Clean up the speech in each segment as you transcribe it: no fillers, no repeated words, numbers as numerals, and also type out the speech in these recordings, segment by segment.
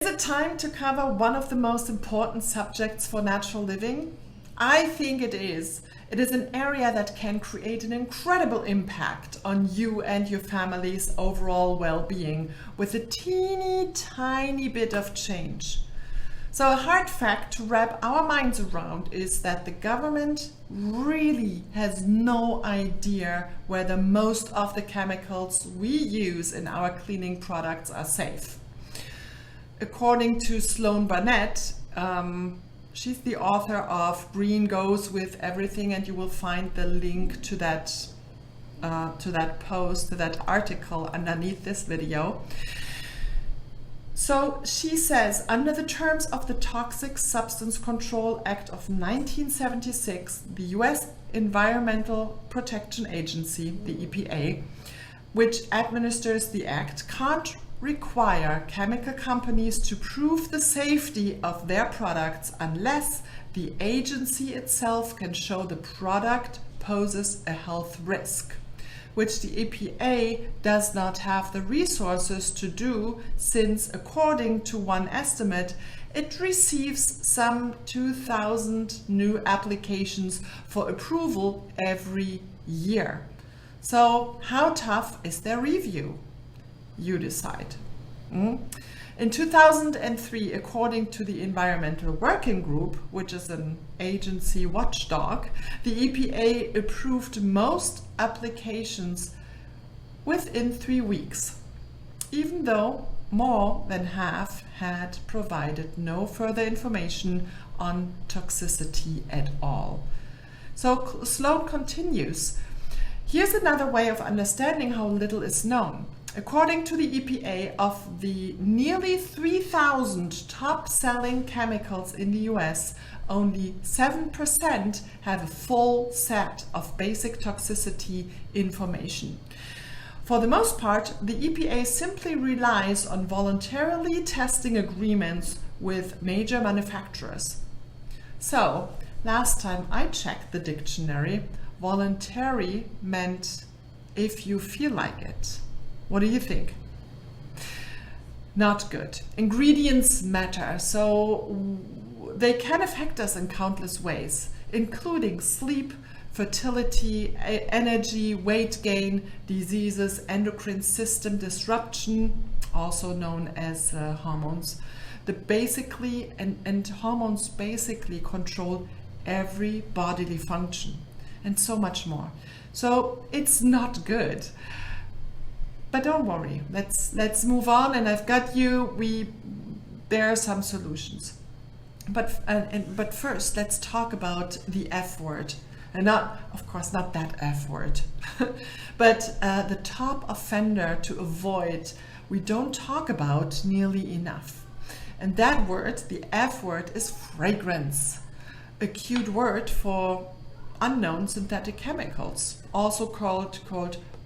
Is it time to cover one of the most important subjects for natural living? I think it is. It is an area that can create an incredible impact on you and your family's overall well-being with a teeny tiny bit of change. So a hard fact to wrap our minds around is that the government really has no idea whether most of the chemicals we use in our cleaning products are safe. According to Sloan Barnett, she's the author of Green Goes with Everything, and you will find the link to that post, to that article underneath this video. So she says, under the terms of the Toxic Substance Control Act of 1976, the US Environmental Protection Agency, the EPA, which administers the act, can't require chemical companies to prove the safety of their products unless the agency itself can show the product poses a health risk, which the EPA does not have the resources to do, since according to one estimate, it receives some 2,000 new applications for approval every year. So how tough is their review? You decide. In 2003, according to the Environmental Working Group, which is an agency watchdog, the EPA approved most applications within 3 weeks, even though more than half had provided no further information on toxicity at all. So Sloan continues. Here's another way of understanding how little is known. According to the EPA, of the nearly 3,000 top-selling chemicals in the US, only 7% have a full set of basic toxicity information. For the most part, the EPA simply relies on voluntarily testing agreements with major manufacturers. So, last time I checked the dictionary, voluntary meant if you feel like it. What do you think? Not good. Ingredients matter, so they can affect us in countless ways, including sleep, fertility, energy, weight gain, diseases, endocrine system disruption, also known as hormones. And hormones basically control every bodily function and so much more. So it's not good. But don't worry, let's move on, and I've got you. There are some solutions. But first, let's talk about the F word. And of course, not that F word, but the top offender to avoid, we don't talk about nearly enough. And that word, the F word, is fragrance, a cute word for unknown synthetic chemicals, also called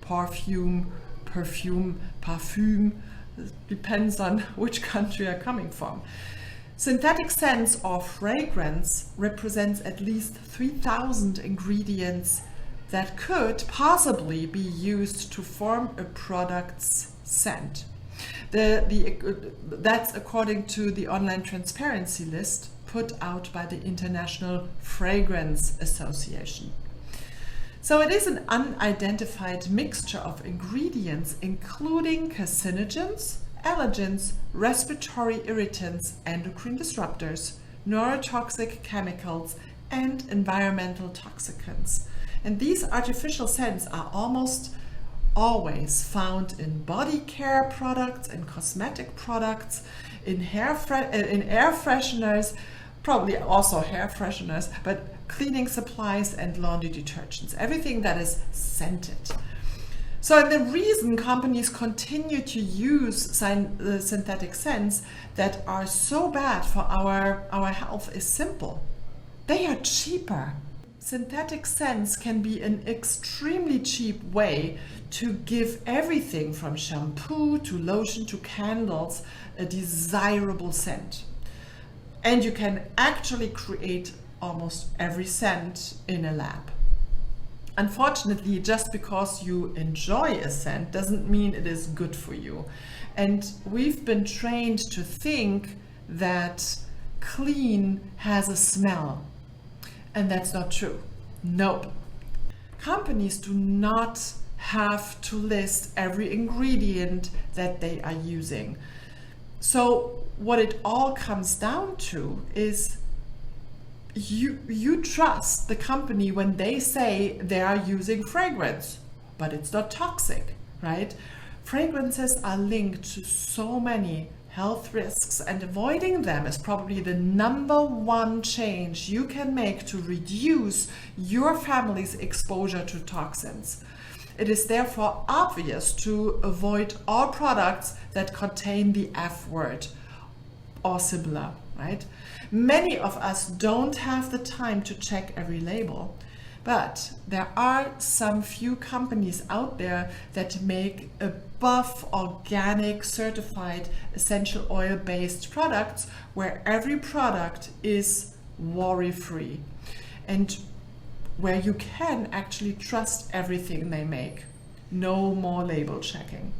perfume, depends on which country you're coming from. Synthetic scents or fragrance represents at least 3,000 ingredients that could possibly be used to form a product's scent. That's according to the online transparency list put out by the International Fragrance Association. So it is an unidentified mixture of ingredients, including carcinogens, allergens, respiratory irritants, endocrine disruptors, neurotoxic chemicals, and environmental toxicants. And these artificial scents are almost always found in body care products, in cosmetic products, in air fresheners, probably also hair fresheners, but cleaning supplies and laundry detergents, everything that is scented. So the reason companies continue to use synthetic scents that are so bad for our health is simple. They are cheaper. Synthetic scents can be an extremely cheap way to give everything from shampoo to lotion to candles a desirable scent. And you can actually create almost every scent in a lab. Unfortunately, just because you enjoy a scent doesn't mean it is good for you. And we've been trained to think that clean has a smell. And that's not true. Nope. Companies do not have to list every ingredient that they are using. So what it all comes down to is you trust the company when they say they are using fragrance, but it's not toxic, right? Fragrances are linked to so many health risks, and avoiding them is probably the #1 change you can make to reduce your family's exposure to toxins. It is therefore obvious to avoid all products that contain the F word or similar, right? Many of us don't have the time to check every label, but there are some few companies out there that make above organic certified essential oil based products where every product is worry-free and where you can actually trust everything they make. No more label checking.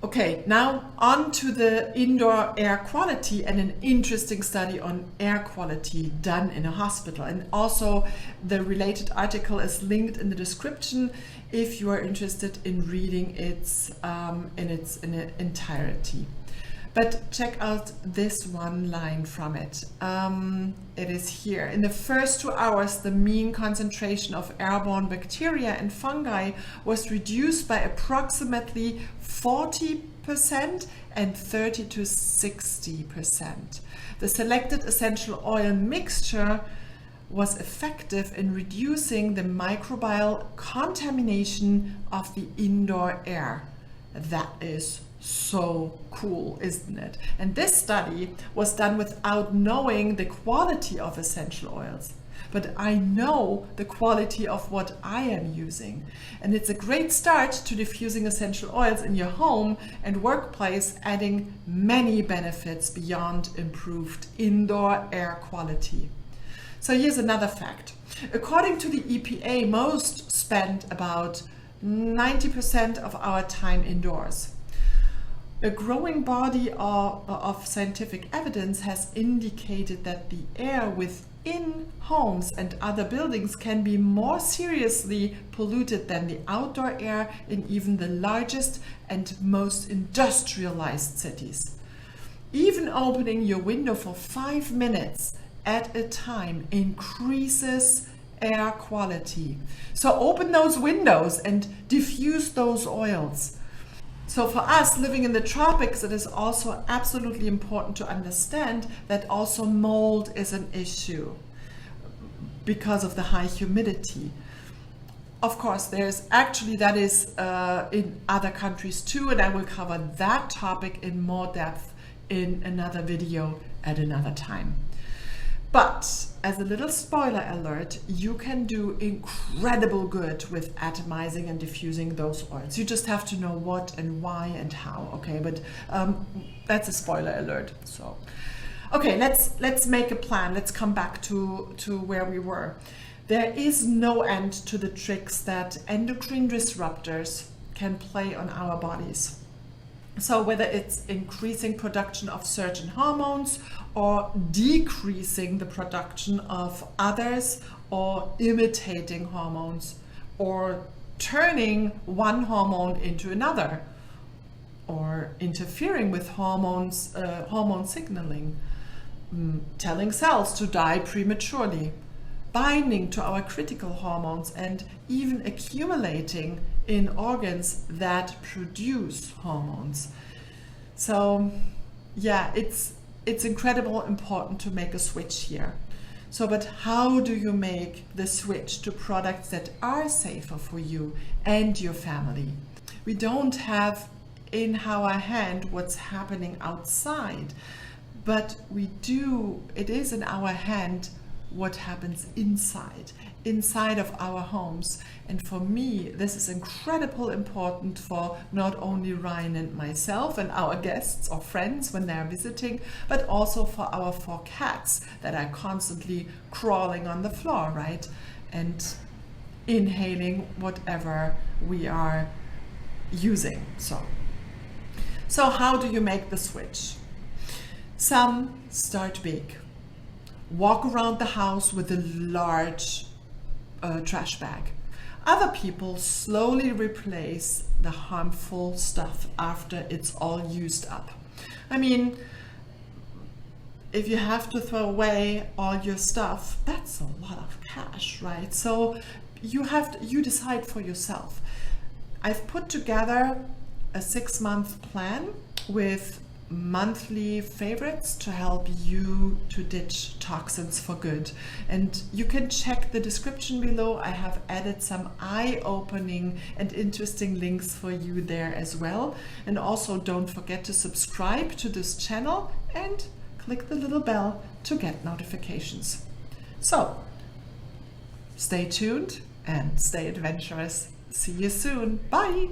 Okay, now on to the indoor air quality and an interesting study on air quality done in a hospital. And also the related article is linked in the description if you are interested in reading it in its entirety. But check out this one line from it. It is here. In the first 2 hours, the mean concentration of airborne bacteria and fungi was reduced by approximately 40% and 30 to 60%. The selected essential oil mixture was effective in reducing the microbial contamination of the indoor air. That is so cool, isn't it? And this study was done without knowing the quality of essential oils. But I know the quality of what I am using. And it's a great start to diffusing essential oils in your home and workplace, adding many benefits beyond improved indoor air quality. So here's another fact. According to the EPA, most spend about 90% of our time indoors. A growing body of scientific evidence has indicated that the air within homes and other buildings can be more seriously polluted than the outdoor air in even the largest and most industrialized cities. Even opening your window for 5 minutes at a time increases air quality. So open those windows and diffuse those oils. So for us living in the tropics, it is also absolutely important to understand that also mold is an issue because of the high humidity. Of course, there's actually, that is in other countries too, and I will cover that topic in more depth in another video at another time. But as a little spoiler alert, you can do incredible good with atomizing and diffusing those oils. You just have to know what and why and how, okay? But that's a spoiler alert. So, okay, let's make a plan. Let's come back to where we were. There is no end to the tricks that endocrine disruptors can play on our bodies. So whether it's increasing production of certain hormones or decreasing the production of others, or imitating hormones, or turning one hormone into another, or interfering with hormone signaling, telling cells to die prematurely, binding to our critical hormones, and even accumulating in organs that produce hormones. So yeah, it's incredibly important to make a switch here. So, but how do you make the switch to products that are safer for you and your family? We don't have in our hand what's happening outside, but we do, it is in our hand what happens inside of our homes. And for me, this is incredibly important for not only Ryan and myself and our guests or friends when they're visiting, but also for our 4 cats that are constantly crawling on the floor, right? And inhaling whatever we are using. So how do you make the switch? Some start big. Walk around the house with a large trash bag. Other people slowly replace the harmful stuff after it's all used up. I mean, if you have to throw away all your stuff, that's a lot of cash, right? So you decide for yourself. I've put together a 6-month plan with monthly favorites to help you to ditch toxins for good. And you can check the description below. I have added some eye-opening and interesting links for you there as well. And also don't forget to subscribe to this channel and click the little bell to get notifications. So stay tuned and stay adventurous. See you soon. Bye.